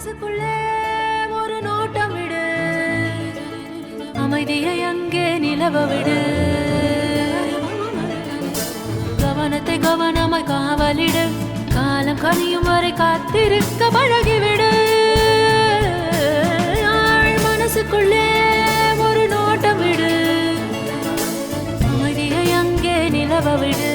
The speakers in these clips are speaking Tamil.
மனசுக்குள்ளே ஒரு நோட்டம் விடு, அமைதியை அங்கே நிலவ விடு, கவனத்தை கவனமாய் காவலிடு, காலம் கனியும் வரை காத்திருக்க பழகிவிடு. மனசுக்குள்ளே ஒரு நோட்டம் விடு, அமைதியை அங்கே நிலவ விடு.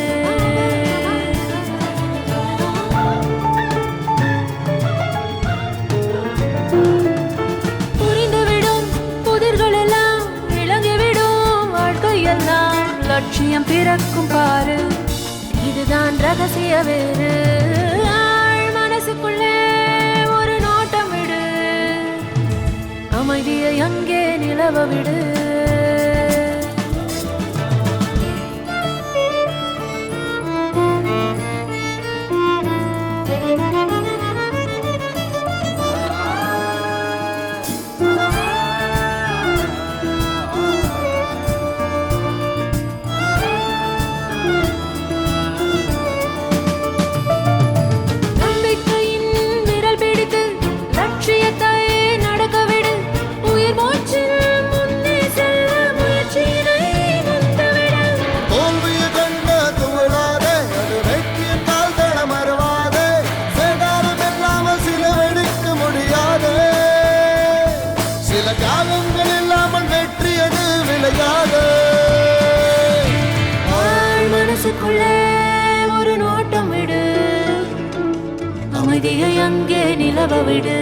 லட்சியம் பிறக்கும் பாரு, இதுதான் ரகசிய வேறு. மனசுக்குள்ளே ஒரு நோட்டம் விடு, அமைதியை அங்கே நிலவ விடு. மனசுக்குள்ளே ஒரு நோட்டம் விடு, அமைதியை அங்கே நிலவ விடு.